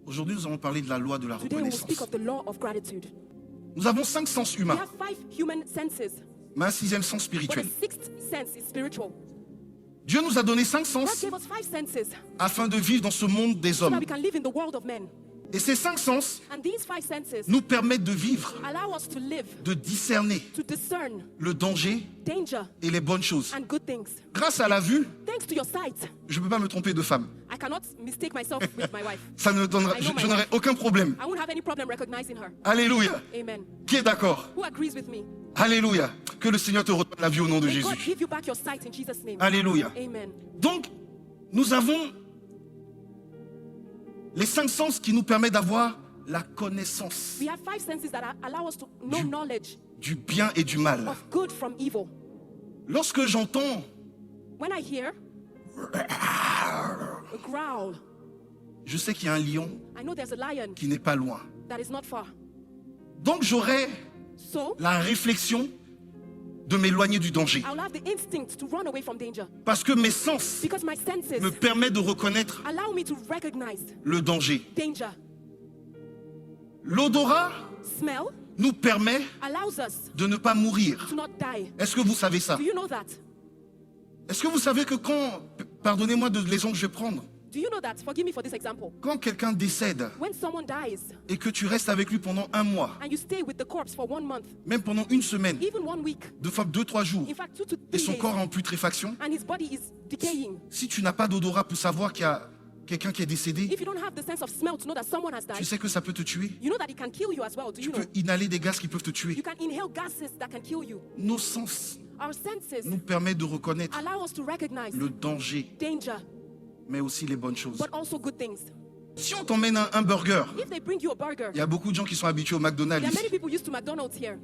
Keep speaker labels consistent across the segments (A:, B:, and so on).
A: Aujourd'hui, nous allons parler de la loi de la
B: Today we will speak
A: reconnaissance.
B: of the law of gratitude.
A: Nous avons 5 sens
B: We
A: humains,
B: have 5 human senses,
A: mais un 6e sens
B: but the
A: spirituel.
B: 6th sense is spiritual.
A: Dieu nous a donné 5
B: God
A: sens
B: gave us 5 senses
A: afin de vivre dans ce monde des
B: so that
A: hommes.
B: we can live in the world of men.
A: Et ces 5 sens
B: And these 5 senses
A: nous permettent de vivre,
B: allow us to live,
A: de discerner
B: to discern
A: le danger
B: danger
A: et les bonnes choses.
B: and good things.
A: Grâce à la vue,
B: Thanks to your sight,
A: je ne peux pas me tromper de femme.
B: I cannot mistake myself with my wife.
A: Ça ne donnera, je n'aurai aucun problème.
B: I won't have any problem recognizing her.
A: Alléluia.
B: Amen.
A: Qui est d'accord?
B: Who agrees with me?
A: Alléluia. Que le Seigneur te redonne la vue au nom de
B: May God
A: Jésus.
B: give you back your sight in Jesus' name.
A: Alléluia.
B: Amen.
A: Donc, nous avons les 5 sens qui nous permettent d'avoir la connaissance
B: We have 5 senses that allow us to know knowledge
A: du bien et du mal.
B: of good from evil.
A: Lorsque j'entends,
B: When I hear a growl,
A: je sais qu'il y a un lion
B: I know there's a lion
A: qui n'est pas loin.
B: that is not far.
A: Donc j'aurai
B: So
A: la réflexion de m'éloigner du danger.
B: I'll have the instinct to run away from danger
A: Parce que mes sens
B: because my senses
A: me permettent de reconnaître
B: allow me to recognize
A: le danger.
B: danger.
A: L'odorat
B: Smell
A: nous permet
B: allows us
A: de ne pas mourir.
B: to not die.
A: Est-ce que vous savez ça?
B: Do you know that?
A: Est-ce que vous savez que quand, pardonnez-moi de l'exemple que je vais prendre,
B: Do you know that? Forgive me for this example.
A: quand quelqu'un décède
B: When someone dies
A: et que tu restes avec lui pendant 1 mois,
B: and you stay with the corpse for 1 month,
A: même pendant 1 semaine,
B: even 1 week,
A: 2 fois 2-3 jours,
B: in fact 2 to
A: et
B: 3
A: son
B: days,
A: corps est en putréfaction,
B: and his body is decaying.
A: si tu n'as pas d'odorat pour savoir qu'il y a quelqu'un qui est décédé,
B: If you don't have the sense of smell to know that someone has
A: tu
B: died,
A: sais que ça peut te tuer.
B: you know that it can kill you as well. Do
A: Tu
B: you know?
A: peux inhaler des gaz qui peuvent te tuer.
B: You can inhale gases that can kill you.
A: Nos sens
B: Our senses
A: nous permettent de reconnaître
B: allow us to recognize
A: le danger,
B: danger,
A: mais aussi les bonnes choses.
B: but also good things.
A: Si on t'emmène un burger,
B: If they bring you a burger,
A: il y a beaucoup de gens qui sont habitués au McDonald's.
B: there are many people used to McDonald's here.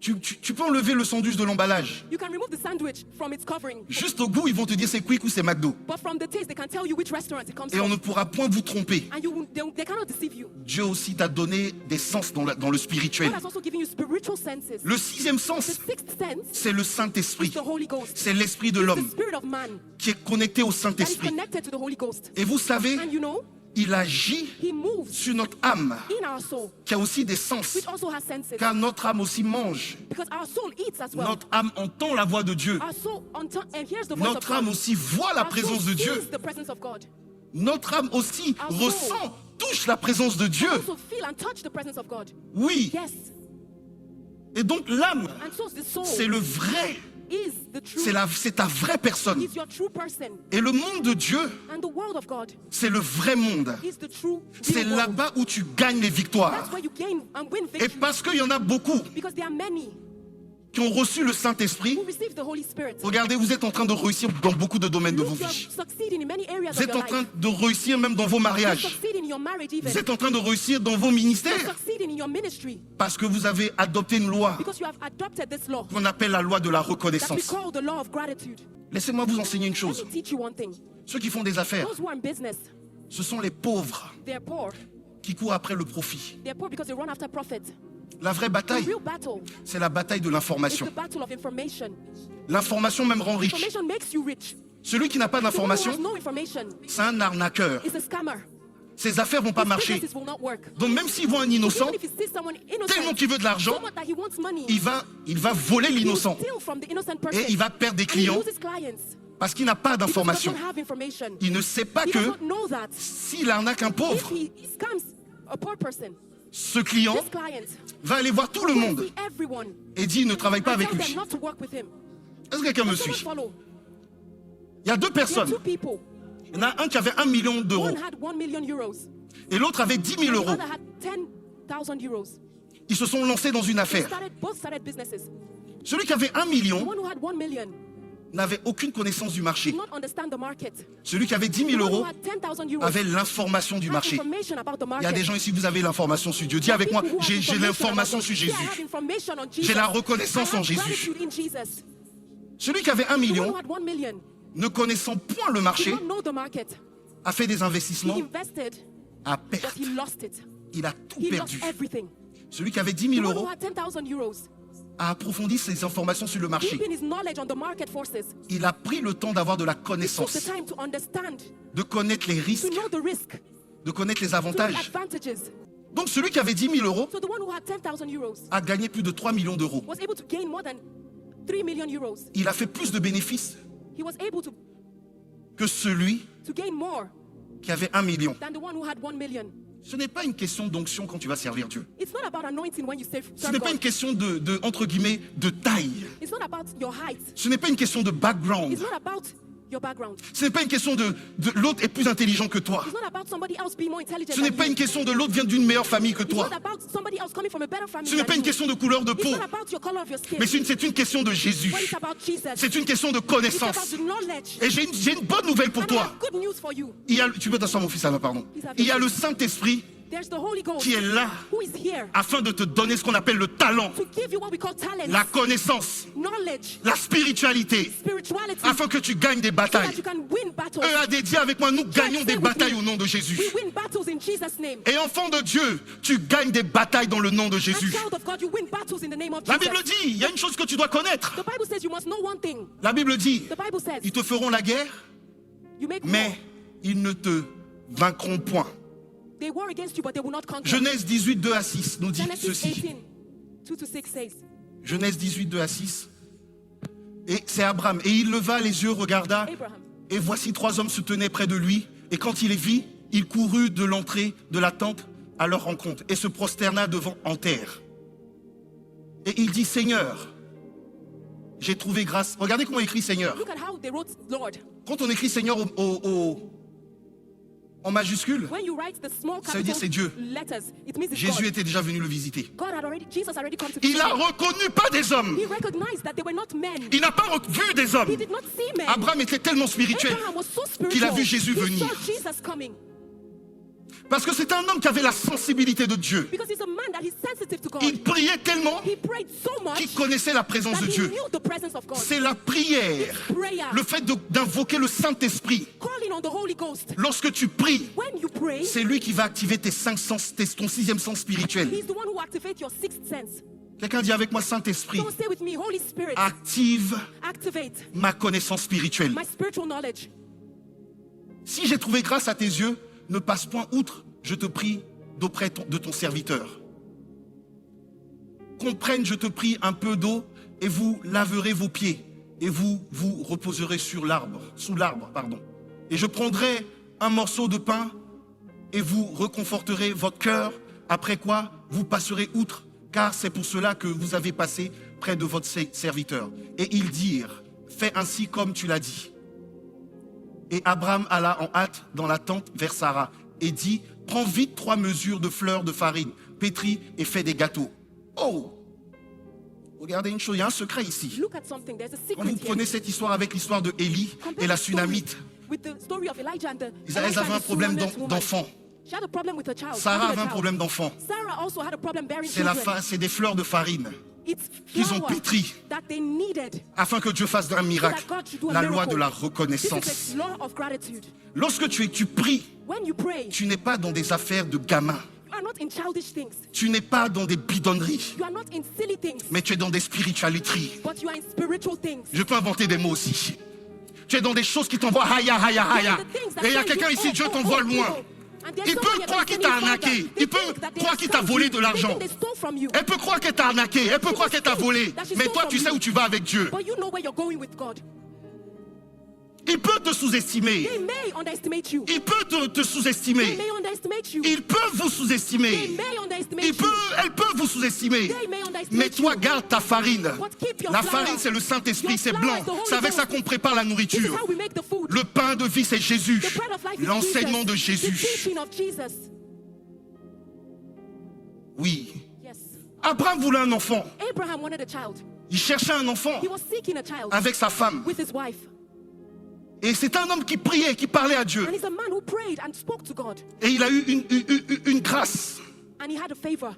A: Tu peux enlever le sandwich de l'emballage.
B: You can remove the sandwich from its covering,
A: Juste au goût, ils vont te dire c'est Quick ou c'est McDo.
B: but from the taste, they can tell you which restaurant it comes
A: Et on ne
B: from.
A: pourra point vous tromper.
B: And they cannot deceive you.
A: Dieu aussi t'a donné des sens dans le spirituel.
B: God has also given you spiritual senses.
A: Le 6e
B: The
A: sens,
B: 6th sense
A: c'est le
B: is
A: Saint-Esprit.
B: the Holy Ghost.
A: C'est l'esprit de
B: The
A: l'homme
B: spirit of man
A: qui est connecté au
B: that is
A: Saint-Esprit.
B: connected to the Holy Ghost.
A: Et vous savez,
B: And you know,
A: il agit
B: he moves
A: sur notre âme,
B: in our soul,
A: qui a aussi des sens.
B: which also has senses.
A: Car notre âme aussi mange.
B: Because our soul eats as well.
A: Notre âme entend la voix de Dieu.
B: Our soul and hears the voice of
A: Notre âme
B: God.
A: aussi voit la
B: Our soul
A: présence de Dieu.
B: feels the presence of God.
A: Notre âme aussi
B: Our soul
A: ressent, touche la présence de Dieu.
B: Also feel and touch the presence of God.
A: Oui.
B: Yes.
A: Et donc l'âme,
B: And so the soul
A: c'est le vrai.
B: is the true.
A: C'est ta vraie personne.
B: Is your true person.
A: Et le monde de Dieu,
B: And the world of God
A: c'est le vrai monde.
B: is the true
A: C'est
B: real world.
A: là-bas où tu gagnes les victoires.
B: That's where you gain and win
A: Et
B: victory.
A: parce qu'il y en a beaucoup
B: Because there are many
A: qui ont reçu le Saint-Esprit,
B: who receive the Holy Spirit.
A: regardez, vous êtes en train de réussir dans beaucoup de domaines de vos
B: You are
A: vies.
B: succeeding in many areas
A: Vous
B: of
A: êtes
B: your
A: en train
B: life.
A: de réussir même dans vos
B: You're
A: mariages.
B: succeeding in your marriage even.
A: Vous êtes en train de réussir dans vos
B: You're
A: ministères.
B: succeeding in your ministry.
A: Parce que vous avez adopté une loi
B: Because you have adopted this law
A: qu'on appelle la loi de la
B: that we
A: reconnaissance.
B: call the law of gratitude.
A: Laissez-moi vous enseigner une
B: Let
A: chose.
B: me teach you one thing.
A: Ceux qui font des affaires,
B: Those who are in business,
A: ce sont les pauvres
B: they're poor.
A: qui courent après le profit.
B: They're poor because they run after profit.
A: La vraie
B: The
A: bataille,
B: real battle
A: c'est la bataille de
B: is
A: l'information.
B: the battle of information.
A: L'information même rend riche.
B: Information makes you rich.
A: Celui qui n'a pas
B: The one who has
A: d'information,
B: no information
A: c'est un arnaqueur.
B: is a scammer.
A: Ses affaires vont pas
B: His
A: marcher.
B: businesses will not work.
A: Donc même s'il voit un innocent,
B: Even if he sees someone
A: tellement
B: innocent,
A: qu'il veut de l'argent,
B: so much that he wants money,
A: il va voler
B: he will
A: l'innocent.
B: steal from the innocent person.
A: Et il va perdre des
B: And he
A: clients
B: loses clients
A: parce qu'il n'a pas
B: because he
A: d'information.
B: doesn't have information.
A: Il ne sait pas
B: He does
A: que
B: not know that
A: s'il arnaque un
B: if
A: pauvre,
B: he scams a poor person,
A: ce client
B: this client
A: va aller voir tout le
B: will
A: monde
B: see everyone
A: et dit ne travaille pas
B: and
A: avec
B: tell
A: lui.
B: them not to work with him.
A: Est-ce que quelqu'un me
B: Someone
A: suit?
B: follow.
A: Il y a 2
B: There are
A: personnes.
B: 2 people.
A: Il y en a un qui avait 1 million d'euros
B: One had 1 million euros.
A: et l'autre avait 10 000
B: The
A: euros.
B: other had 10,000 euros.
A: Ils se sont lancés dans une affaire.
B: Both started businesses.
A: Celui qui avait 1
B: The
A: million
B: one who had 1 million
A: n'avait aucune connaissance du marché.
B: did not understand the market.
A: Celui qui avait 10
B: The
A: 000
B: one who
A: euros
B: had 10,000 euros
A: avait l'information du
B: had
A: marché.
B: information about the
A: Il y a
B: market.
A: des gens ici, vous avez l'information sur Dieu. Dis avec moi,
B: People who have
A: j'ai l'information sur
B: about God.
A: Jésus.
B: I have information on Jesus.
A: J'ai la reconnaissance
B: I have
A: en Jésus.
B: gratitude in Jesus.
A: Celui qui avait 1
B: The one
A: million,
B: who had 1 million
A: ne connaissant point le
B: did
A: marché,
B: not know the market.
A: a fait des
B: He
A: investissements
B: invested,
A: à
B: but
A: perte.
B: he lost it.
A: Il a tout
B: He
A: perdu.
B: lost everything.
A: Celui qui avait 10
B: The
A: 000
B: one who
A: euros
B: had 10,000 euros,
A: a approfondi ses informations sur le marché.
B: deepened his knowledge on the market forces.
A: Il a pris le temps d'avoir de la
B: He took the
A: connaissance,
B: time to understand,
A: de connaître les
B: to
A: risques,
B: know the risk,
A: de de connaître les
B: to have
A: avantages.
B: advantages.
A: Donc celui qui avait 10 000 euros
B: So the one who had 10,000 euros
A: a gagné plus de 3 millions d'euros.
B: was able to gain more than 3 million euros.
A: Il a fait plus de bénéfices
B: He was able
A: que celui
B: to gain more
A: qui avait 1 million.
B: than the one who had 1 million.
A: Ce n'est pas une question d'onction quand tu vas servir Dieu.
B: It's not about anointing when you serve
A: Ce n'est pas une
B: God.
A: question entre guillemets, de taille.
B: It's not about your height.
A: Ce n'est pas une question de background.
B: It's not about your background.
A: Ce n'est pas une question de l'autre est plus intelligent que toi.
B: It's not about somebody else being more intelligent
A: Ce n'est
B: than
A: pas
B: you.
A: une question de l'autre vient d'une meilleure famille que
B: It's
A: toi.
B: not about somebody else coming from a better family
A: Ce n'est
B: than
A: pas une
B: you.
A: question de couleur de
B: It's
A: peau.
B: not about your color of your skin.
A: Mais c'est une question de Jésus.
B: But it's about Jesus.
A: C'est une question de
B: It's about
A: connaissance.
B: the knowledge.
A: Et j'ai une bonne nouvelle pour
B: And I
A: toi.
B: have good news for you.
A: Tu peux t'asseoir mon fils là, pardon. Il y a le Saint-Esprit
B: There's the Holy Ghost
A: qui est là
B: who is here
A: afin de te donner ce qu'on appelle le talent,
B: to give you what we call talent,
A: la connaissance,
B: knowledge,
A: la spiritualité,
B: spirituality,
A: afin que tu gagnes des
B: so
A: batailles.
B: that you can win battles.
A: Eux a dédié avec moi, nous gagnons des batailles au nom de Jésus.
B: We win battles in Jesus' name.
A: Et enfant de Dieu, tu gagnes des batailles dans le nom de
B: And
A: Jésus.
B: child of God, you win battles in the name of
A: La
B: Jesus.
A: Bible dit, il y a une chose que tu dois connaître.
B: The Bible says you must know one thing.
A: La Bible dit,
B: The Bible says
A: ils te feront la guerre,
B: you make war.
A: mais ils ne te vaincront point.
B: They war against you, but they will not conquer.
A: Genèse 18, 2 à 6 nous dit
B: Genesis
A: ceci.
B: 18, 2-6 says,
A: Genèse 18, 2 à 6. Et c'est Abraham. Et il leva les yeux, regarda,
B: Abraham,
A: et voici 3 hommes se tenaient près de lui. Et quand il les vit, il courut de l'entrée de la tente à leur rencontre et se prosterna devant en terre. Et il dit, Seigneur, j'ai trouvé grâce. Regardez comment il écrit Seigneur.
B: look at how they wrote Lord.
A: Quand on écrit Seigneur en majuscule,
B: When you write the small
A: ça veut dire c'est Dieu.
B: letters, it means it's
A: Jésus
B: God.
A: était déjà venu le visiter.
B: Jesus had already come to
A: Il
B: visit
A: a
B: him.
A: reconnu pas des hommes.
B: He recognized that they were not men.
A: Il n'a pas vu des hommes.
B: He did not see men.
A: Abraham était tellement spirituel
B: Abraham was so spiritual.
A: qu'il a vu Jésus
B: He
A: venir.
B: saw Jesus coming.
A: Parce que c'est un homme qui avait la sensibilité de Dieu.
B: Because he's a man that is sensitive to God.
A: Il priait tellement
B: He prayed so much
A: qu'il connaissait la présence
B: that
A: de
B: he
A: Dieu.
B: knew the presence of God.
A: C'est la prière,
B: Prayer.
A: le fait d'invoquer le Saint-Esprit.
B: Calling on the Holy Ghost.
A: Lorsque tu pries,
B: When you pray,
A: c'est lui qui va activer tes 5 sens, ton 6e sens spirituel.
B: he's the one who activates your sixth sense.
A: Quelqu'un dit avec moi, Saint-Esprit,
B: Don't say with me, Holy Spirit,
A: active
B: activate
A: ma connaissance spirituelle.
B: my spiritual knowledge.
A: Si j'ai trouvé grâce à tes yeux, ne passe point outre, je te prie, d'auprès de ton serviteur. Qu'on prenne, je te prie, un peu d'eau, et vous laverez vos pieds, et vous vous reposerez sous l'arbre, pardon. Et je prendrai un morceau de pain, et vous reconforterez votre cœur, après quoi vous passerez outre, car c'est pour cela que vous avez passé près de votre serviteur. Et ils dirent, fais ainsi comme tu l'as dit. Et Abraham alla en hâte dans la tente vers Sarah et dit, prends vite 3 mesures de fleurs de farine, pétris et fais des gâteaux. Oh! Regardez une chose, il y a un secret ici.
B: Look at something. There's a
A: Quand
B: secret
A: vous
B: here.
A: prenez cette histoire avec l'histoire de Élie et la Sunamite,
B: With the story of Elijah and the
A: elles avaient un problème d'enfant.
B: She had a problem with her child.
A: Sarah
B: having a
A: avait un
B: child.
A: problème d'enfant.
B: Sarah also had a problem bearing
A: C'est
B: children.
A: des fleurs de farine
B: It's
A: qu'ils ont
B: flour
A: pétri
B: that they needed
A: afin que Dieu fasse un miracle.
B: so that God should do a
A: La loi
B: miracle.
A: de la
B: This
A: reconnaissance.
B: is a law of gratitude.
A: Lorsque tu pries,
B: When you pray,
A: tu n'es pas dans des affaires de gamins.
B: you are not in childish things.
A: Tu n'es pas dans des bidonneries,
B: You are not in silly things,
A: mais tu es dans des spiritualités.
B: but you are in spiritual things.
A: Je peux inventer des mots aussi. Tu es dans des choses qui t'envoient haya, haya, haya.
B: The things that
A: Et il y a
B: send
A: quelqu'un
B: you,
A: ici, Dieu t'envoie loin.
B: And there's
A: Il peut
B: somebody
A: croire
B: that's
A: qu'il t'a
B: sending you
A: arnaqué.
B: further. They
A: Il peut
B: think that they
A: croire
B: have
A: qu'il t'a
B: stole
A: volé
B: you.
A: de l'argent.
B: They think they stole from you.
A: Elle peut croire qu'elle t'a arnaqué. Elle peut croire qu'elle t'a volé. Mais toi, tu sais où tu vas avec Dieu.
B: But you know where you're going with God.
A: Il peut te sous-estimer.
B: They may underestimate you.
A: Il peut te
B: They
A: sous-estimer.
B: may underestimate you.
A: Ils peuvent vous
B: They
A: sous-estimer.
B: may underestimate
A: Elles
B: you.
A: peuvent vous sous-estimer.
B: They may underestimate
A: Mais toi,
B: you.
A: garde ta farine.
B: But keep your
A: La
B: flour.
A: farine, c'est le Saint-Esprit,
B: Your
A: c'est
B: flour
A: blanc.
B: is the Holy
A: C'est avec ça
B: Ghost.
A: qu'on prépare la
B: This is
A: nourriture.
B: how we make the food.
A: Le pain de vie, c'est Jésus.
B: The bread of life is
A: L'enseignement de
B: Jesus. The
A: Jésus.
B: teaching of Jesus.
A: Oui.
B: Yes.
A: Abraham voulait un enfant.
B: Abraham wanted a child.
A: Il cherchait un enfant
B: He was seeking a child
A: avec sa femme.
B: with his wife.
A: Et c'est un homme qui priait, qui parlait à Dieu.
B: And he's a man who prayed and spoke to God.
A: Et il a eu une grâce,
B: And he had a favor,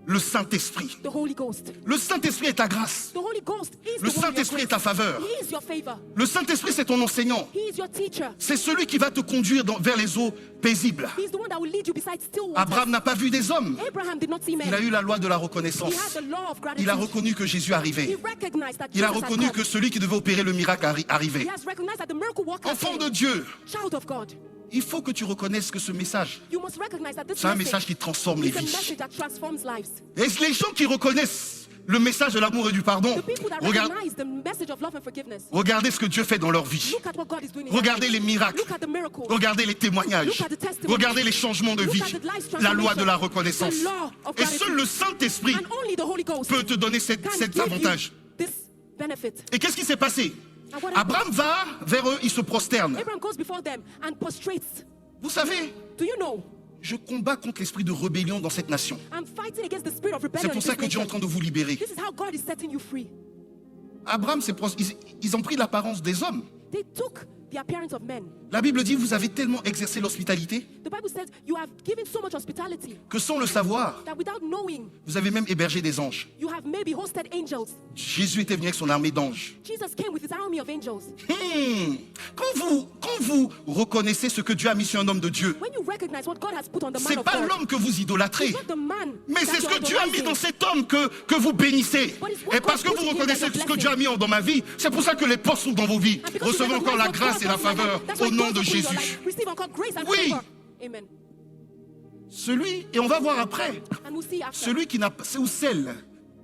A: le Saint-Esprit.
B: the Holy Ghost.
A: Le Saint-Esprit est ta grâce.
B: The Holy Ghost is
A: Le
B: the one
A: Saint-Esprit est
B: you're
A: ta faveur.
B: He is your favor.
A: Le Saint-Esprit, c'est ton enseignant.
B: He is your teacher.
A: C'est celui qui va te conduire vers les eaux paisibles.
B: He's the one that will lead you beside still waters.
A: Abraham n'a pas vu des hommes.
B: Abraham did not see men.
A: Il a eu la loi de la
B: He
A: reconnaissance.
B: had the law of gratitude.
A: Il a reconnu que Jésus
B: He
A: arrivait.
B: recognized that
A: Il a
B: Jesus had
A: reconnu
B: come.
A: que celui qui devait opérer le miracle
B: He
A: arrivait.
B: has recognized that the miracle worker
A: Enfant
B: came.
A: de Dieu,
B: Child of God,
A: Il faut que tu reconnaisses que ce message,
B: You must recognize that this
A: c'est un message
B: message
A: qui transforme les
B: is a
A: vies.
B: message that transforms lives.
A: Et les gens qui reconnaissent le message de l'amour et du pardon,
B: The people that recognize the message of love and forgiveness.
A: regardez ce que Dieu fait dans leur vie.
B: Look at what God is doing in
A: Regardez
B: their
A: les
B: lives.
A: miracles.
B: Look at the miracles.
A: Regardez les témoignages.
B: Look at the testimonies.
A: Regardez les changements de
B: Look
A: vie.
B: at the life's
A: La loi de la
B: transformation.
A: reconnaissance.
B: The law of
A: Et
B: gratitude.
A: seul le Saint-Esprit
B: And only the Holy Ghost
A: peut te donner cet
B: can give
A: avantage.
B: you this benefit.
A: Et qu'est-ce qui s'est passé?
B: And what
A: Abraham va vers eux, il se prosterne.
B: Abraham goes before them and prostrates.
A: Vous savez,
B: Do you know?
A: je combats contre l'esprit de rébellion dans cette nation.
B: I'm fighting against the spirit of
A: C'est
B: rebellion
A: pour
B: in
A: ça
B: this
A: que Dieu est en
B: nation.
A: train de vous libérer.
B: This is how God is setting you free.
A: Abraham, ils ont pris l'apparence des hommes.
B: They took the appearance of men.
A: La Bible dit, vous avez tellement exercé l'hospitalité
B: The Bible says you have given so much hospitality
A: que sans le savoir,
B: that without knowing,
A: vous avez même hébergé des anges.
B: you have maybe hosted angels.
A: Jésus était venu avec son armée d'anges.
B: Jesus came with his army of angels.
A: Quand vous reconnaissez ce que Dieu a mis sur un homme de Dieu,
B: When you recognize what God has put on the man
A: c'est
B: of
A: pas
B: God,
A: l'homme que vous idolâtrez,
B: it's not the man
A: mais
B: that
A: c'est ce
B: you're
A: que Dieu a mis
B: idolizing.
A: dans cet homme que vous bénissez. Et parce que vous reconnaissez ce que Dieu a mis dans ma vie, c'est pour ça que les portes s'ouvrent dans vos vies.
B: And because you
A: Recevez encore la
B: recognize what
A: grâce et la
B: God does in your
A: faveur
B: life, that's
A: au
B: why
A: nom
B: God
A: de
B: will put in your
A: Jésus.
B: life. Receive encore grace and
A: Oui.
B: favor. Amen.
A: Celui, et on va voir après,
B: And we'll see after.
A: celui qui n'a ou celle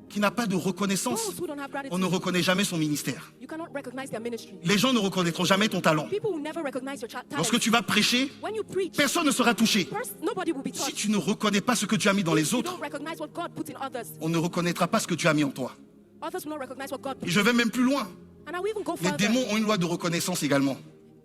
A: qui n'a pas de reconnaissance,
B: Those who don't have
A: on ne
B: gratitude,
A: reconnaît jamais son ministère.
B: you cannot recognize their ministry.
A: Les gens ne reconnaîtront jamais ton talent.
B: People will never recognize your talent.
A: Lorsque tu vas prêcher,
B: When you preach,
A: personne ne sera touché.
B: nobody will be
A: Si
B: touched.
A: tu ne reconnais pas ce que tu as mis dans les
B: You
A: autres,
B: don't recognize what God put in others.
A: on ne reconnaîtra pas ce que tu as mis en toi.
B: Others will not recognize what God put.
A: Et je vais même plus loin.
B: And I will even go
A: Les
B: further.
A: démons ont une loi de reconnaissance également.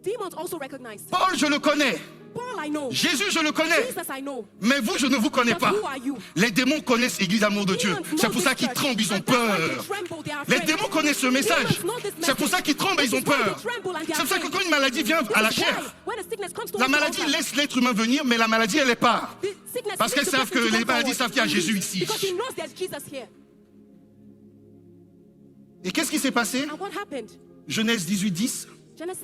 B: Demons also recognize.
A: Paul, je le connais.
B: Paul, I know.
A: Jésus, je le connais.
B: Jesus, I know.
A: Mais vous, je ne vous connais
B: But
A: pas.
B: who are you?
A: Les démons connaissent Église Amour de Dieu.
B: Demons know
A: C'est pour ça
B: this
A: qu'ils
B: church.
A: tremblent, ils ont
B: And that's why they
A: peur.
B: tremble, they are
A: Les
B: afraid.
A: démons connaissent ce message.
B: Demons know this
A: C'est pour ça qu'ils tremblent et ils ont
B: This is why
A: peur.
B: they tremble and they
A: C'est
B: are
A: pour ça que
B: afraid.
A: quand une maladie vient à la
B: This is
A: chair,
B: why when a sickness comes to
A: la
B: us,
A: maladie
B: also,
A: laisse l'être humain venir, mais la maladie, elle est part.
B: the sickness
A: Parce
B: leads
A: qu'elles
B: the
A: savent
B: person
A: que
B: to
A: les
B: come
A: maladies
B: forward.
A: savent qu'il y a Jésus ici.
B: Because he knows there's Jesus here.
A: Et qu'est-ce qui s'est passé?
B: And what happened?
A: Genèse 18, 10.
B: Genesis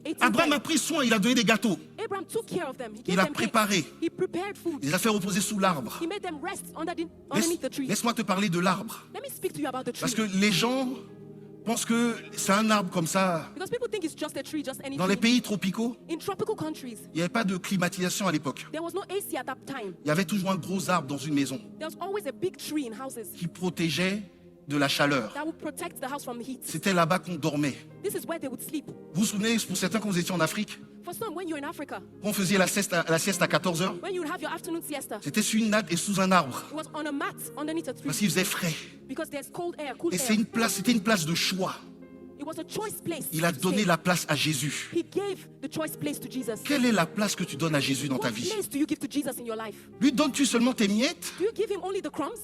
B: 18.
A: Abraham a pris soin, il a donné des gâteaux.
B: Abraham took care of them. He
A: Il
B: gave
A: a
B: them cakes.
A: préparé.
B: He prepared food.
A: Il les a fait reposer sous l'arbre.
B: He made them rest underneath the tree.
A: Laisse-moi te parler de l'arbre.
B: Let me speak to you about the tree.
A: Parce que les gens pensent que c'est un arbre comme ça.
B: Because people think it's just a tree, just any
A: Dans les
B: tree.
A: pays tropicaux,
B: In tropical countries,
A: il n'y avait pas de climatisation à l'époque.
B: there was no AC at that time.
A: Il y avait toujours un gros arbre dans une maison
B: There was always a big tree in houses
A: qui protégeait de la chaleur.
B: that would protect the house from the heat.
A: C'était là-bas qu'on dormait.
B: This is where they would sleep.
A: Vous vous souvenez, pour certains, quand vous étiez en Afrique,
B: For some, when you're in Africa,
A: quand on faisait la sieste à 14 heures,
B: when you would have your afternoon siesta,
A: c'était sur une natte et sous un arbre.
B: it was on a mat underneath a tree
A: Parce qu'il faisait frais.
B: because there's cold air, cool
A: Et
B: air.
A: c'était une place de choix.
B: It was a choice place.
A: Il a
B: to
A: donné
B: stay.
A: la place à Jésus.
B: He gave the choice place to Jesus.
A: Quelle est la place que tu donnes à Jésus dans ta
B: What
A: vie?
B: place do you give to Jesus in your life?
A: Lui donnes-tu seulement tes miettes?
B: Do you give him only the crumbs?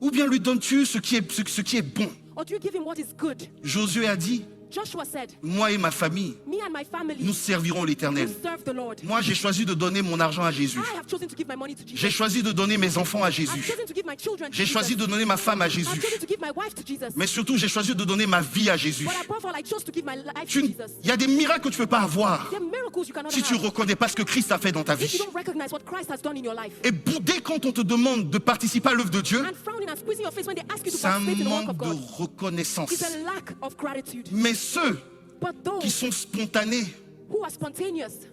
A: Ou bien lui donnes-tu ce qui est bon?
B: Or do you give him what is good?
A: Josué a dit,
B: Joshua said,
A: moi et ma famille,
B: me and my family
A: nous servirons
B: will
A: l'Éternel.
B: serve the Lord.
A: Moi, j'ai choisi de donner mon argent à Jésus.
B: I have chosen to give my money to Jesus.
A: J'ai choisi de donner mes enfants à
B: I've
A: Jésus.
B: chosen to give my children to
A: J'ai
B: Jesus.
A: choisi de donner ma femme à
B: I've
A: Jésus.
B: chosen to give my wife to Jesus.
A: Mais surtout, j'ai choisi de donner ma vie à Jésus.
B: But above all, I chose to give my life to Jesus.
A: Il y a des miracles que tu ne peux pas avoir
B: There are miracles you cannot
A: si tu ne
B: have
A: reconnais pas ce que Christ a fait dans ta
B: if you
A: vie.
B: don't recognize what Christ has done in your life.
A: Et bouder quand on te demande de participer à l'œuvre de Dieu,
B: And frowning and squeezing your face when they ask you to
A: c'est un
B: participate in the work
A: manque
B: of
A: de
B: God
A: reconnaissance.
B: is a lack of gratitude.
A: Mais ceux
B: But
A: qui
B: those
A: sont spontanés,
B: who are spontaneous,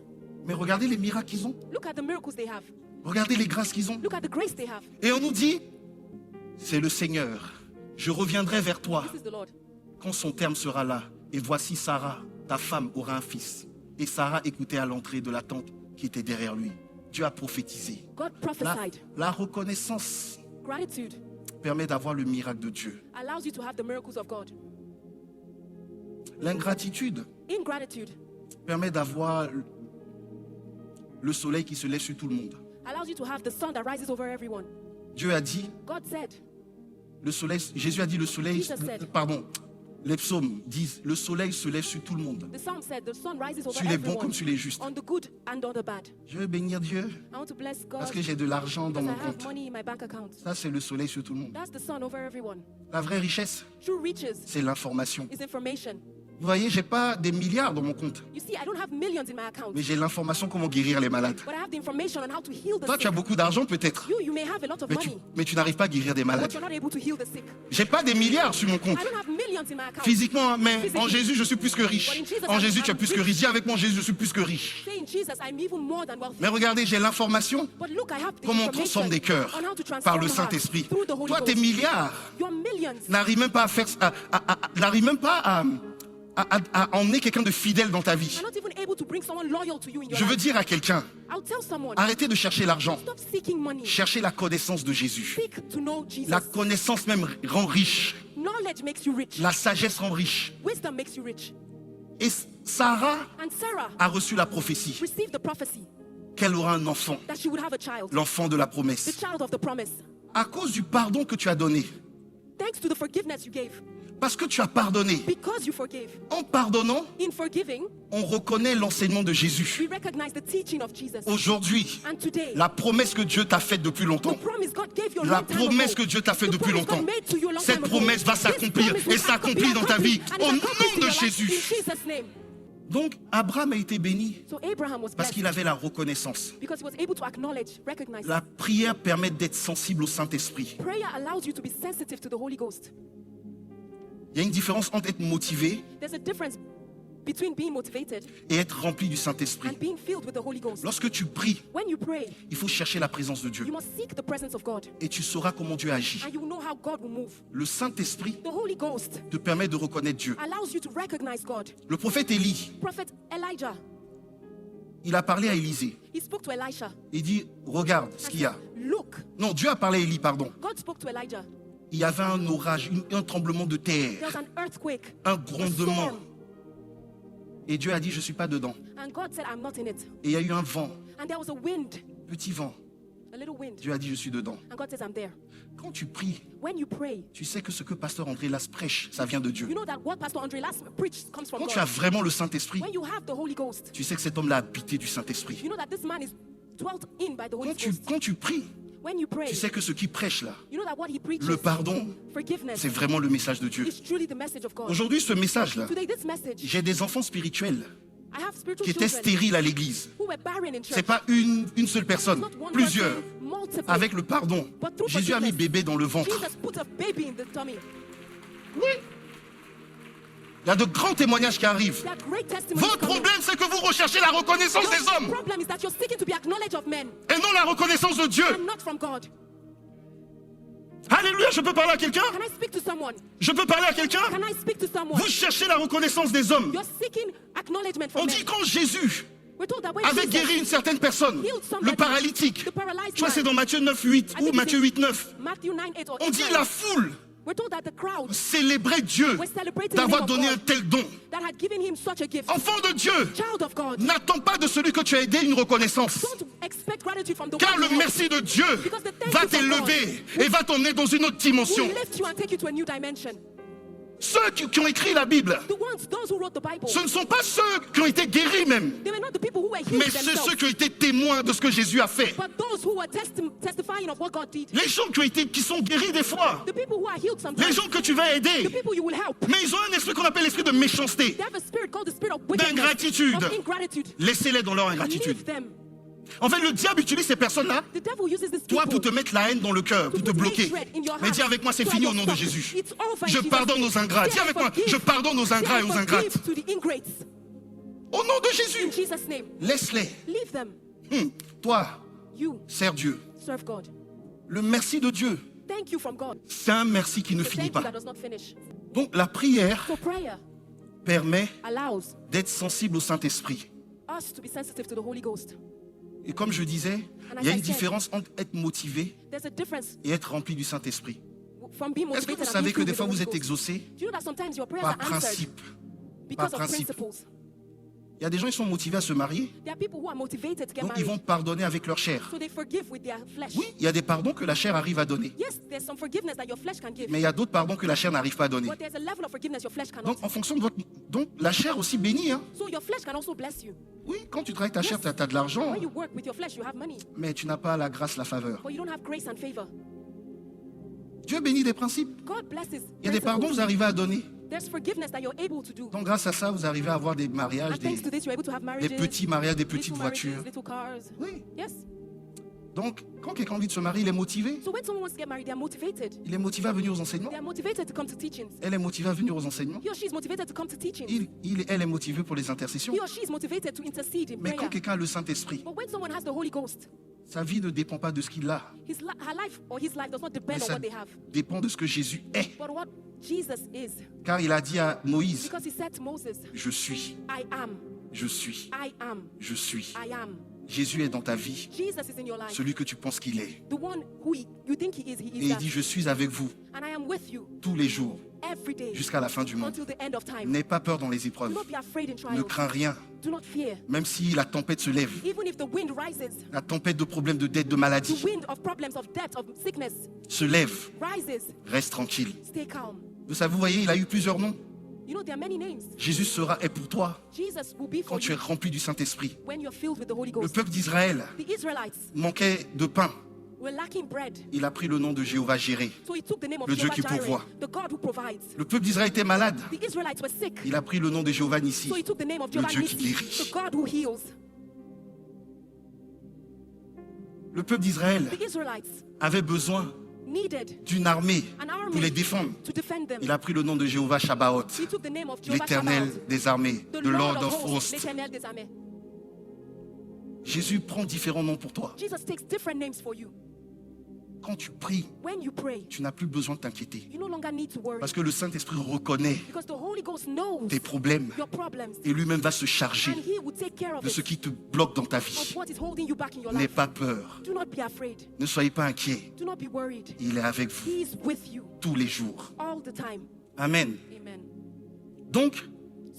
A: mais regardez les miracles qu'ils ont.
B: look at the miracles they have.
A: Regardez les grâces qu'ils ont.
B: Look at the grace they have.
A: Et on nous dit, c'est le Seigneur. Je reviendrai vers toi
B: This is the Lord.
A: quand son terme sera là. Et voici Sarah, ta femme, aura un fils. Et Sarah écoutait à l'entrée de la tente qui était derrière lui. Dieu a prophétisé.
B: God
A: La,
B: prophesied.
A: la reconnaissance
B: Gratitude
A: permet d'avoir le miracle de Dieu.
B: allows you to have the miracles of God.
A: L'ingratitude
B: Ingratitude
A: permet d'avoir le soleil qui se lève sur tout le monde.
B: allows you to have the sun that rises over everyone.
A: Dieu a dit,
B: God said,
A: le soleil, Jésus a dit, le soleil,
B: Jesus said.
A: pardon, les psaumes disent, le soleil se lève sur tout le monde.
B: the psalm said, the sun rises over
A: Sur les bons
B: everyone,
A: comme sur les justes.
B: on the good and on the bad.
A: Je veux bénir Dieu
B: I want to bless God
A: parce que j'ai de l'argent dans
B: because
A: mon
B: I have
A: compte.
B: money in my bank account.
A: Ça, c'est le soleil sur tout le monde.
B: That's the sun over everyone.
A: La vraie richesse,
B: True riches
A: c'est l'information.
B: is information.
A: Vous voyez, j'ai pas des milliards dans mon compte,
B: You see, I don't have millions in my account,
A: mais j'ai l'information comment guérir les malades.
B: but I have the information on how to heal the
A: Toi, tu as
B: sick.
A: beaucoup d'argent peut-être,
B: You may have a lot of money,
A: mais tu n'arrives pas à guérir des
B: but
A: malades.
B: you're not able to heal the sick.
A: J'ai pas des milliards sur mon compte,
B: I don't have millions in my account.
A: physiquement, hein, mais en Jésus, je suis plus que riche.
B: But in Jesus,
A: En Jésus, tu es
B: I'm
A: plus que riche. Dis avec moi, en Jésus, je suis plus que riche.
B: Say in Jesus, I'm even more than wealthy.
A: Mais regardez, j'ai l'information
B: But look, I have the
A: comment on
B: information
A: transforme des cœurs
B: on how to transform
A: par le
B: hearts
A: Saint-Esprit.
B: through the Holy
A: Toi, tes
B: Ghost.
A: milliards
B: Your millions
A: n'arrivent même pas à faire, n'arrivent même pas à emmener quelqu'un de fidèle dans ta vie.
B: are not even able to bring someone loyal to you in your
A: Je veux
B: life.
A: dire à quelqu'un,
B: I'll tell someone,
A: arrêtez de chercher l'argent.
B: stop seeking money.
A: Cherchez la connaissance de Jésus.
B: Seek to know Jesus.
A: La connaissance même rend riche.
B: Knowledge makes you rich.
A: La sagesse rend riche.
B: Wisdom makes you rich.
A: Et Sarah
B: And Sarah
A: a reçu la prophétie
B: received the prophecy
A: qu'elle aura un enfant,
B: that she would have a child,
A: l'enfant de la
B: the
A: promesse.
B: child of the promise.
A: À cause du pardon que tu as donné,
B: Thanks to the forgiveness you gave.
A: parce que tu as pardonné,
B: Because you forgave.
A: en pardonnant,
B: In forgiving,
A: on reconnaît l'enseignement de Jésus.
B: we recognize the teaching of Jesus.
A: Aujourd'hui,
B: And today,
A: la promesse que Dieu t'a faite depuis
B: the
A: longtemps,
B: promise God gave you a
A: la
B: long time
A: promesse
B: ago.
A: que Dieu t'a faite
B: The
A: depuis
B: promise God
A: longtemps,
B: made to you a long
A: cette
B: time ago.
A: promesse va
B: This
A: s'accomplir
B: promise
A: et
B: will
A: s'accomplit dans ta vie
B: accompli, and
A: au
B: it's accomplished
A: nom
B: in
A: de
B: your life
A: Jésus.
B: In Jesus' name.
A: Donc, Abraham a été béni
B: So Abraham was
A: parce
B: blessed
A: qu'il avait la reconnaissance.
B: because he was able to acknowledge, recognize.
A: La prière permet d'être sensible au Saint-Esprit.
B: Prayer allows you to be sensitive to the Holy Ghost.
A: Il y a une différence entre être motivé
B: There's a difference between being motivated
A: et être rempli du Saint-Esprit.
B: and being filled with the Holy Ghost.
A: Lorsque tu pries,
B: When you pray,
A: il faut chercher la présence de Dieu.
B: you must seek the presence of God,
A: Et tu sauras comment Dieu agit.
B: and you will know how God will move.
A: Le Saint-Esprit
B: The Holy Ghost
A: te permet de reconnaître Dieu.
B: allows you to recognize God.
A: Le prophète Élie,
B: Prophet Elijah,
A: il a parlé à Élisée.
B: he spoke to Elisha.
A: Il dit, regarde ce qu'il y a.
B: Look,
A: Non, Dieu a parlé à Élie, pardon.
B: God spoke to Elijah.
A: Il y avait un orage, un tremblement de
B: There
A: terre,
B: was an earthquake,
A: un
B: a
A: grondement.
B: storm,
A: Et Dieu a dit, je ne suis pas dedans.
B: and God said, I'm not in it.
A: Et il y a eu un vent,
B: And there was a wind,
A: petit vent.
B: a little wind,
A: Dieu a dit, je suis dedans.
B: and God says, I'm there.
A: Quand tu pries,
B: When you pray,
A: tu sais que ce que pasteur André Las prêche, ça vient de Dieu.
B: you know that what Pastor Andre last preached comes from
A: Quand tu as
B: God.
A: vraiment le Saint-Esprit,
B: When you have the Holy Ghost,
A: tu sais que cet homme-là a habité du Saint-Esprit.
B: you know that this man is dwelt in by the Holy Ghost.
A: Quand tu pries,
B: When you pray,
A: tu sais que ce qu'il prêche là,
B: you know that what he preaches,
A: le pardon,
B: forgiveness,
A: c'est vraiment le message de Dieu.
B: is truly the message of God.
A: Aujourd'hui, ce message-là,
B: Today, this message,
A: j'ai des enfants spirituels
B: I have spiritual
A: qui étaient
B: children
A: stériles à l'église.
B: who were barren in
A: C'est
B: church.
A: pas une seule personne,
B: Not one
A: plusieurs.
B: person, multiple.
A: Avec le pardon,
B: But through
A: Jésus a mis
B: forgiveness,
A: bébé dans le ventre.
B: Jesus put a baby in the tummy.
A: Oui. Il y a de grands témoignages qui arrivent.
B: There are great testimonies
A: Votre
B: coming.
A: problème, c'est que vous recherchez la reconnaissance des
B: Your
A: hommes
B: problem is that you're seeking to be acknowledged of men
A: et non la reconnaissance de Dieu.
B: and not from God.
A: Alléluia, je peux parler à quelqu'un?
B: Can I speak to someone?
A: Je peux parler à quelqu'un?
B: Can I speak to someone?
A: Vous cherchez la reconnaissance des hommes.
B: You're seeking acknowledgement from
A: On
B: men.
A: dit quand Jésus
B: We're told that when
A: avait
B: Jesus
A: guéri une certaine personne,
B: healed somebody,
A: le paralytique,
B: the paralyzed
A: je crois que c'est
B: man,
A: dans Matthieu 9, 8
B: I
A: ou
B: think
A: Matthieu
B: it's
A: 8, 9,
B: Matthew 9:8 or
A: on dit
B: 8:9,
A: la foule
B: we're told that the crowd
A: célébrait Dieu
B: was celebrating the
A: d'avoir
B: name of
A: donné un
B: God
A: tel don.
B: that had given him such a gift.
A: Enfant de Dieu,
B: Child of God,
A: n'attends pas de celui que tu as aidé une reconnaissance.
B: don't expect gratitude from the
A: Car
B: one
A: le
B: who helped.
A: merci de Dieu
B: Because the thank
A: va
B: you from
A: t'élever et va t'emmener dans une autre
B: Who
A: dimension.
B: will lift you and take you to a new dimension.
A: Ceux qui ont écrit la Bible,
B: The ones, those who wrote the Bible,
A: ce ne sont pas ceux qui ont été guéris même,
B: they were not the people who were healed
A: mais c'est
B: themselves,
A: ceux qui ont été témoins de ce que Jésus a fait.
B: but those who were testifying of what God did.
A: Les gens qui sont guéris des fois,
B: The people who are healed
A: les
B: sometimes,
A: gens que tu vas
B: the
A: aider,
B: people you will help,
A: mais ils ont un esprit qu'on appelle l'esprit de méchanceté,
B: they have a spirit called the spirit of wickedness,
A: d'ingratitude.
B: of ingratitude.
A: Laissez-les dans leur ingratitude.
B: Leave them.
A: En fait, le diable utilise ces personnes-là,
B: The devil uses this
A: toi,
B: people
A: pour te mettre la haine dans le cœur, pour te
B: put
A: bloquer.
B: hatred in your
A: Mais
B: heart.
A: dis avec moi, c'est
B: So
A: fini
B: I
A: au nom de
B: stop.
A: Jésus.
B: It's over in
A: Je
B: Jesus'
A: pardonne
B: name.
A: aux ingrats.
B: Say,
A: Dis
B: I
A: avec moi,
B: forgive.
A: je pardonne aux ingrats et
B: Say,
A: aux
B: I
A: ingrates.
B: forgive to the ingrates.
A: Au nom de
B: In
A: Jésus,
B: Jesus' name.
A: laisse-les.
B: Leave them.
A: Toi,
B: You
A: sers Dieu.
B: serve God.
A: Le merci de Dieu,
B: Thank you from God.
A: c'est un merci qui ne
B: The
A: finit
B: thank you
A: pas.
B: that does not finish.
A: Donc la prière
B: So prayer
A: permet
B: allows
A: d'être sensible au Saint-Esprit.
B: us to be sensitive to the Holy Ghost.
A: Et comme je disais, il y a une différence entre être motivé
B: There's a difference
A: et être rempli du Saint-Esprit.
B: from being
A: Est-ce que
B: motivated
A: vous
B: and
A: savez
B: being
A: que
B: filled
A: des
B: with the
A: fois vous
B: Holy
A: êtes
B: Ghost.
A: exaucé
B: Do you know that sometimes your prayers
A: par
B: are answered
A: principe?
B: because of
A: principe.
B: principles?
A: Il y a des gens qui sont motivés à se marier,
B: There are people who are motivated to get
A: donc ils
B: married,
A: vont pardonner avec leur chair.
B: so they forgive with their flesh.
A: Oui, il y a des pardons que la chair arrive à donner,
B: Yes, there's some forgiveness that your flesh can give,
A: mais il y a d'autres pardons que la chair n'arrive pas à donner.
B: but there's a level of forgiveness your flesh cannot.
A: Donc en fonction de votre... Donc la chair aussi bénit. Hein.
B: So your flesh can also bless you.
A: Oui, quand tu travailles ta chair, tu as de l'argent,
B: When you work with your flesh, you have money,
A: mais tu n'as pas la grâce, la faveur.
B: but you don't have grace and favor.
A: Dieu bénit des principes.
B: God blesses
A: Il y a des pardons que vous arrivez à donner,
B: There's forgiveness that you're able to do.
A: Donc grâce à ça, vous arrivez à avoir des mariages,
B: And thanks to this, you're able to have
A: des
B: marriages,
A: petits mariages, des
B: little
A: petites
B: marriages,
A: voitures.
B: little cars.
A: Oui.
B: Yes.
A: Donc quand quelqu'un a envie de se marier, il est motivé.
B: So when someone wants to get married, they are motivated.
A: Il est motivé à venir aux enseignements.
B: They are motivated to come to teachings.
A: Elle est motivée à venir aux enseignements.
B: He or she is motivated to come to teachings.
A: Elle est motivée pour les intercessions.
B: He or she is motivated to intercede in
A: Mais
B: prayer.
A: quand quelqu'un a le Saint-Esprit,
B: But when someone has the Holy Ghost,
A: sa vie ne dépend pas de ce qu'il a,
B: her life or his life does not
A: mais
B: depend on
A: ça
B: what they have,
A: dépend de ce que Jésus est.
B: but what Jesus is.
A: Car il a dit à Moïse,
B: Because he said to Moses,
A: je suis,
B: I am,
A: je suis,
B: I am,
A: je suis.
B: I am.
A: Jésus est dans ta vie,
B: Jesus is in your life.
A: celui que tu penses qu'il est.
B: The one who you think he
A: Et
B: is
A: il
B: that.
A: dit, je suis avec vous
B: And I am with you
A: tous les jours,
B: every day
A: jusqu'à la fin du monde.
B: until the end of time.
A: N'aie pas peur dans les
B: Do
A: épreuves.
B: not be afraid in
A: Ne
B: trials.
A: crains rien.
B: Do not fear.
A: Même si la tempête se lève,
B: Even if the wind rises,
A: la tempête de problèmes, de dettes, de
B: the
A: maladies
B: wind of problems, of death, of sickness
A: se lève,
B: rises,
A: reste tranquille.
B: stay calm.
A: Vous voyez, il a eu plusieurs noms.
B: You know, there are many names.
A: Jésus est pour toi
B: Jesus will be
A: quand
B: for
A: tu es
B: you
A: rempli du Saint-Esprit.
B: when you're filled with the Holy
A: Le
B: Ghost.
A: peuple d'Israël
B: The Israelites
A: manquait de pain.
B: were lacking bread.
A: Il a pris le nom de Jéhovah Jireh.
B: So he took the name of
A: Le Dieu
B: Jehovah
A: qui
B: Jireh,
A: pourvoit.
B: the God who provides.
A: Le peuple d'Israël était malade.
B: The Israelites were sick.
A: Il a pris le nom de Jéhovah Nissi.
B: So he took the name of
A: Le
B: Jehovah
A: Dieu qui
B: Nissi,
A: guérit.
B: the God who heals.
A: Le peuple d'Israël
B: The Israelites
A: avait besoin
B: needed
A: d'une armée
B: an
A: pour les
B: army
A: défendre.
B: to defend them.
A: Il a pris le nom de Jéhovah Shabbaoth,
B: He took the name of Jehovah
A: l'Éternel
B: Sabaoth,
A: des armées,
B: the
A: the
B: Lord
A: Lord of
B: of hosts,
A: hosts.
B: l'Éternel des armées.
A: Jésus prend différents noms pour toi.
B: Jesus takes different names for you.
A: Quand tu pries,
B: When you pray,
A: tu n'as plus besoin de t'inquiéter.
B: you no longer need to worry
A: Parce que le Saint-Esprit reconnaît
B: because the Holy Ghost knows
A: tes problèmes
B: your problems
A: et lui-même va se charger
B: and He will take care of
A: de ce
B: it,
A: qui te bloque dans ta
B: of
A: vie.
B: what is holding you back in your
A: N'aie
B: life.
A: pas peur.
B: Do not be afraid.
A: Ne soyez pas inquiets.
B: Do not be worried.
A: Il est avec vous
B: He is with you
A: tous les jours.
B: all the time.
A: Amen.
B: Amen.
A: Donc,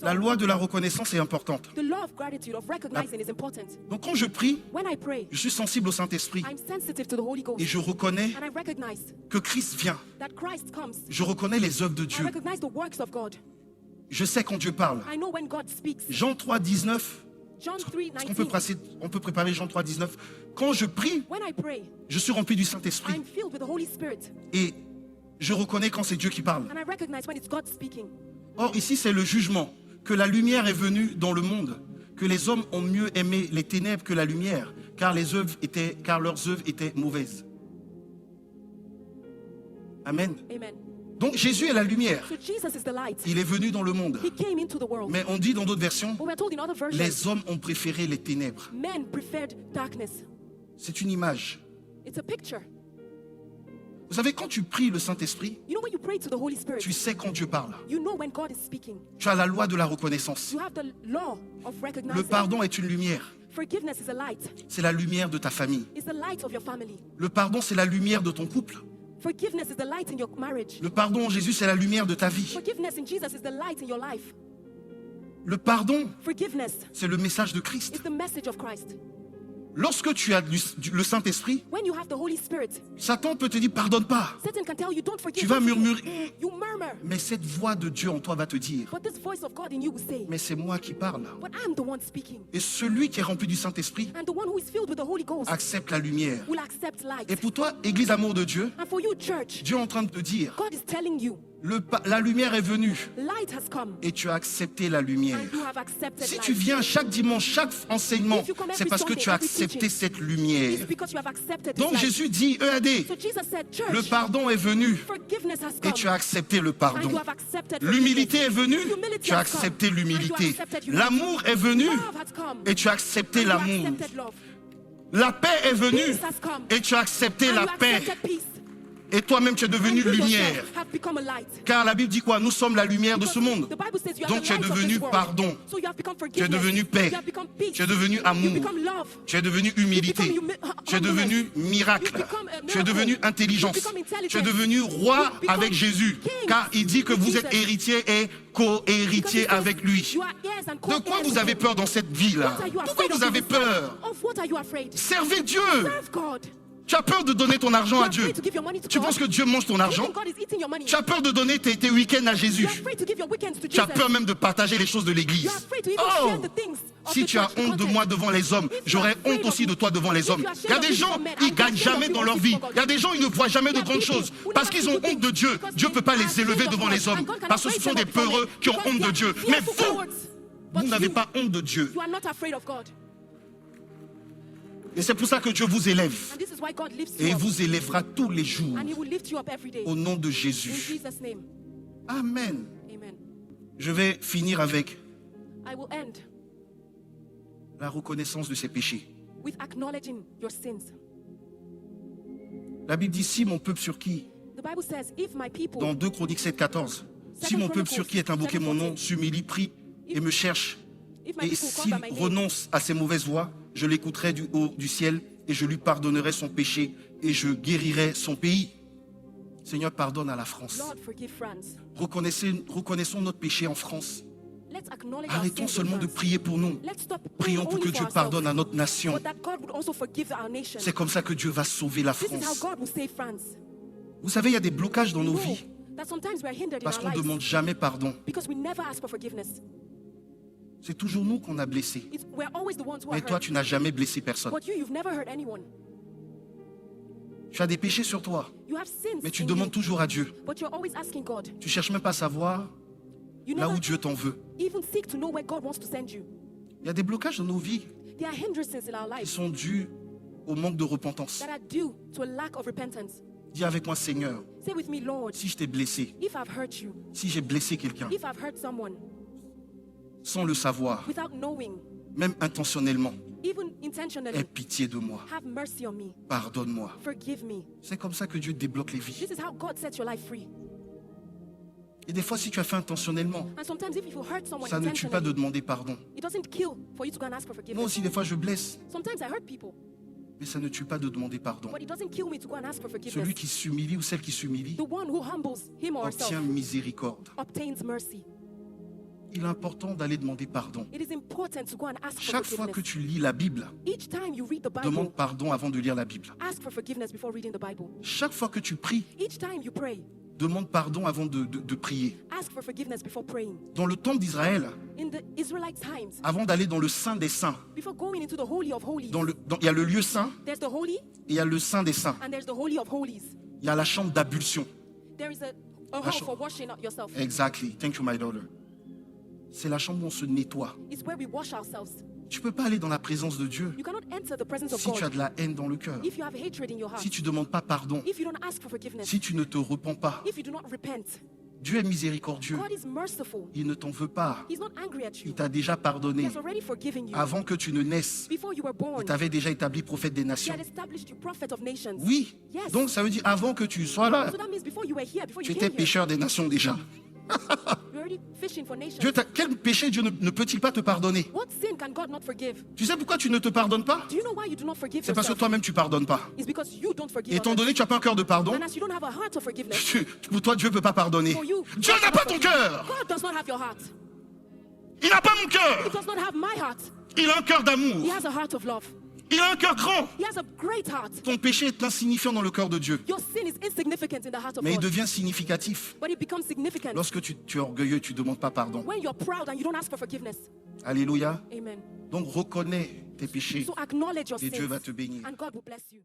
A: la loi de la reconnaissance est importante.
B: The law of gratitude, of recognizing is important.
A: Donc, quand je prie,
B: When I pray,
A: je suis sensible au Saint-Esprit
B: I'm sensitive to the Holy Ghost
A: et je reconnais
B: and I recognize
A: que Christ vient.
B: that Christ comes.
A: Je reconnais les œuvres de
B: I
A: Dieu.
B: recognize the works of God.
A: Je sais quand Dieu parle.
B: I know when God speaks.
A: Jean 3, 19.
B: John
A: Est-ce
B: 3:19.
A: on peut préparer Jean 3, 19. Quand je prie,
B: When I pray,
A: je suis rempli du Saint-Esprit
B: I'm filled with the Holy Spirit
A: et je reconnais quand c'est Dieu qui parle.
B: and I recognize when it's God speaking.
A: Or, ici, c'est le jugement. Que la lumière est venue dans le monde. Que les hommes ont mieux aimé les ténèbres que la lumière, car leurs œuvres étaient mauvaises. Amen.
B: Amen.
A: Donc Jésus est la lumière.
B: So Jesus is the light.
A: Il est venu dans le monde.
B: He came into the world.
A: Mais on dit dans d'autres versions,
B: But we're told in other versions,
A: les hommes ont préféré les ténèbres.
B: men preferred darkness.
A: C'est une image.
B: It's a picture.
A: Vous savez, quand tu pries le Saint-Esprit,
B: You know when you pray to the Holy Spirit,
A: tu sais quand Dieu parle.
B: you know when God is speaking.
A: Tu as la loi de la reconnaissance.
B: You have the law of
A: Le
B: recognizing.
A: pardon est une lumière.
B: Forgiveness is a light.
A: C'est la lumière de ta famille.
B: It's the light of your family.
A: Le pardon, c'est la lumière de ton couple.
B: Forgiveness is the light in your marriage.
A: Le pardon en Jésus, c'est la lumière de ta vie.
B: Forgiveness in Jesus is the light in your life.
A: Le pardon,
B: Forgiveness
A: c'est le message de Christ.
B: is the message of Christ.
A: Lorsque tu as le Saint-Esprit,
B: When you have the Holy Spirit,
A: Satan peut te dire pardonne pas.
B: Satan can tell you don't forgive.
A: Tu vas
B: don't forgive.
A: murmurer.
B: You murmur.
A: Mais cette voix de Dieu en toi va te dire,
B: But this voice of God in you will say,
A: mais c'est moi qui parle.
B: but I'm the one speaking.
A: Et celui qui est rempli du Saint-Esprit
B: And the one who is filled with the Holy Ghost
A: accepte la lumière.
B: will accept light.
A: Et pour toi, Église Amour de Dieu,
B: And for you, church,
A: Dieu est en train de te dire,
B: God is telling you,
A: la lumière est venue
B: light has come.
A: et tu as accepté la lumière.
B: And you have accepted
A: Si
B: light.
A: tu viens chaque dimanche, chaque enseignement, c'est parce que tu as accepté cette lumière.
B: It's because you have accepted this
A: Donc
B: light.
A: Jésus dit, EAD,
B: So Jesus said, church,
A: le pardon est venu
B: forgiveness has
A: et
B: come.
A: tu as accepté le
B: And
A: pardon.
B: you have accepted
A: L'humilité est venue,
B: Humility
A: tu as
B: has come.
A: accepté
B: And you
A: l'humilité.
B: have accepted humility.
A: L'amour est venu
B: Love has come.
A: et tu as accepté
B: And you
A: l'amour.
B: accepted love.
A: La paix est venue
B: Peace has come.
A: et tu as accepté
B: And
A: la
B: you
A: paix.
B: accepted peace.
A: Et toi-même, tu es devenu
B: And you
A: lumière.
B: yourself have become a light.
A: Car la Bible dit quoi? Nous sommes la lumière de ce monde.
B: The Bible says you are
A: Donc
B: the
A: tu es
B: light of
A: devenu
B: this world.
A: pardon.
B: So you have become
A: Tu es
B: forgiveness.
A: devenu paix.
B: You have become peace.
A: Tu es devenu
B: You
A: amour.
B: become love.
A: Tu es devenu humilité.
B: You become
A: Tu es devenu miracle.
B: You become a
A: Tu es devenu
B: miracle.
A: intelligence.
B: You become intelligence.
A: Tu es devenu roi
B: You become
A: avec Jésus.
B: king
A: Car il dit que
B: with
A: vous êtes
B: Jesus.
A: héritier et
B: Because
A: co-héritier
B: he says
A: avec lui.
B: you are heirs and
A: De quoi
B: co-heirs
A: vous
B: with
A: avez
B: him.
A: peur dans cette vie-là?
B: What are you
A: Pourquoi
B: afraid
A: vous
B: of
A: avez
B: in this life?
A: peur?
B: Of what are you afraid?
A: Servez Dieu.
B: Serve God.
A: Tu as peur de donner ton argent
B: You
A: à
B: are
A: Dieu.
B: afraid to give your money to
A: Tu
B: God.
A: penses que Dieu mange ton
B: You
A: argent?
B: think God is eating your money.
A: Tu as peur de donner tes week-ends à
B: You
A: Jésus.
B: are afraid to give your weekends to
A: Tu as
B: Jesus.
A: peur même de partager les choses de
B: You
A: l'église.
B: are afraid to even
A: Oh!
B: share the things of
A: Si
B: the
A: tu as
B: church, the
A: honte de
B: content.
A: moi devant les hommes, j'aurai honte aussi de toi devant les hommes. Il y a des gens, ils gagnent jamais dans leur vie. Il y a des gens, ils ne voient jamais de grandes choses parce qu'ils ont honte de Dieu. Dieu ne peut pas les élever devant les hommes parce que ce sont des peureux qui ont honte de Dieu. Mais vous n'avez pas honte de Dieu.
B: You are not afraid of God.
A: Et c'est pour ça que Dieu vous élève.
B: And this is why God lifts
A: Et
B: you
A: il
B: up.
A: vous élèvera tous les jours
B: And He will lift you up every day.
A: au nom de
B: In
A: Jésus.
B: Jesus' name.
A: Amen.
B: Amen.
A: Je vais finir avec
B: I will end
A: la reconnaissance de ses péchés.
B: with acknowledging your sins.
A: La Bible dit, si mon peuple sur qui,
B: The Bible says, if my people,
A: dans 2 Chroniques 7, 14, si mon peuple sur qui est invoqué mon nom s'humilie, prie et me cherche,
B: if my
A: et
B: people call
A: s'il
B: by my name,
A: renonce à ses mauvaises voies, je l'écouterai du haut du ciel et je lui pardonnerai son péché et je guérirai son pays. Seigneur, pardonne à la France.
B: Lord, forgive France.
A: Reconnaissons notre péché en France.
B: Let's acknowledge our
A: Arrêtons
B: sins in
A: seulement de
B: France.
A: prier pour nous.
B: Let's stop
A: Prions
B: praying
A: pour que
B: only
A: Dieu
B: for
A: pardonne à
B: ourselves,
A: notre nation.
B: but that God would also forgive our nation.
A: C'est comme ça que Dieu va sauver la
B: This is how
A: France.
B: God will save France.
A: Vous savez, il y a des blocages dans nos
B: No,
A: vies
B: that sometimes we're hindered in
A: parce
B: our
A: qu'on ne
B: lives
A: demande jamais pardon.
B: because we never ask for forgiveness.
A: C'est toujours nous qu'on a blessés.
B: We're always the ones who are
A: Mais toi,
B: hurt.
A: tu n'as jamais blessé personne.
B: But you've never hurt anyone.
A: Tu as des péchés sur toi,
B: You have sins
A: mais tu
B: in
A: demandes
B: you,
A: toujours à Dieu.
B: but you're always asking God.
A: Tu cherches même pas à savoir
B: You
A: là
B: never
A: où Dieu t'en veut.
B: even seek to know where God wants to send you.
A: Il y a des blocages dans nos vies
B: There are hindrances in our
A: qui
B: lives
A: sont dus au manque de repentance.
B: that are due to a lack of repentance.
A: Dis avec moi, Seigneur,
B: Say with me, Lord,
A: si je t'ai blessé,
B: if I've hurt you,
A: si j'ai blessé quelqu'un,
B: if I've hurt someone
A: sans le savoir,
B: without knowing,
A: même intentionnellement,
B: even
A: aie
B: intentionally,
A: pitié de moi.
B: have mercy on me.
A: Pardonne-moi.
B: Forgive me.
A: C'est comme ça que Dieu débloque les vies.
B: This is how God sets your life free.
A: Et des fois, si tu as fait intentionnellement,
B: And sometimes if you hurt someone
A: ça ne tue pas de
B: intentionally,
A: demander pardon.
B: it doesn't kill for you to go and ask for
A: Moi
B: forgiveness.
A: aussi, des fois, je blesse,
B: Sometimes I hurt people,
A: mais ça ne tue pas de demander pardon.
B: but it doesn't kill me to go and ask for
A: Celui
B: forgiveness.
A: qui s'humilie ou celle qui s'humilie
B: The one who humbles him or herself
A: obtient miséricorde.
B: obtains mercy.
A: Il est important d'aller demander pardon.
B: It is important to go and ask for
A: Chaque fois que
B: forgiveness.
A: tu lis la Bible,
B: Each time you read the Bible,
A: demande pardon avant de lire la Bible.
B: ask for forgiveness before reading the Bible.
A: Chaque fois que tu pries,
B: Each time you pray,
A: demande pardon avant de prier.
B: ask for forgiveness before praying.
A: Dans le temple d'Israël,
B: In the Israelite times,
A: avant d'aller dans le Saint des Saints,
B: before going into the Holy of Holies,
A: il y a le lieu saint
B: there's the Holy
A: et il y a le Saint des Saints.
B: and there's the Holy of Holies.
A: Il y a la chambre d'ablution.
B: There is a hole for washing out yourself.
A: Exactly. Thank you, my daughter. C'est la chambre où on se nettoie.
B: It's where we wash ourselves.
A: Tu ne peux pas aller dans la présence de Dieu
B: You cannot enter the presence of
A: si tu as
B: God
A: de la haine dans le cœur,
B: if you have hatred in your heart,
A: si tu ne demandes pas pardon,
B: if you don't ask for forgiveness,
A: si tu ne te repens pas.
B: if you do not repent.
A: Dieu est miséricordieux.
B: God is merciful.
A: Il ne t'en veut pas.
B: He's not angry at you.
A: Il t'a déjà
B: He
A: pardonné.
B: has already forgiven you.
A: Avant que tu ne naisses,
B: Before you were born,
A: il t'avait déjà établi prophète des
B: He
A: nations.
B: had established you prophet of nations.
A: Oui.
B: Yes.
A: Donc ça veut dire avant que tu sois là,
B: So that means before you were here, before
A: tu
B: you
A: étais
B: came here,
A: pécheur des nations déjà.
B: you're already fishing for nations.
A: Quel péché Dieu ne peut-il pas te pardonner?
B: What sin can God not forgive?
A: Tu sais pourquoi tu ne te pardonnes pas?
B: Do you know why you do not forgive
A: C'est parce que
B: yourself?
A: toi-même tu pardonnes pas.
B: It's because you don't forgive
A: Et étant
B: others.
A: donné que tu n'as pas un cœur de pardon,
B: And as you don't have a heart of forgiveness,
A: pour toi Dieu ne peut pas pardonner.
B: for you,
A: Dieu
B: God
A: n'a
B: cannot
A: pas ton
B: forgive.
A: cœur.
B: God does not have your heart.
A: Il n'a pas mon
B: He
A: cœur.
B: does not have my heart.
A: Il a un cœur d'amour.
B: He has a heart of love.
A: Il a un cœur grand.
B: He has a great heart.
A: Ton péché est insignifiant dans le cœur de Dieu.
B: Your sin is insignificant in the heart of
A: Mais il
B: God,
A: devient significatif
B: but it becomes significant
A: lorsque tu es orgueilleux et tu ne demandes pas pardon.
B: when you're proud and you don't ask for forgiveness.
A: Alléluia.
B: Amen.
A: Donc reconnais tes péchés
B: So acknowledge your
A: et Dieu
B: sins,
A: va te bénir.
B: and God will bless you.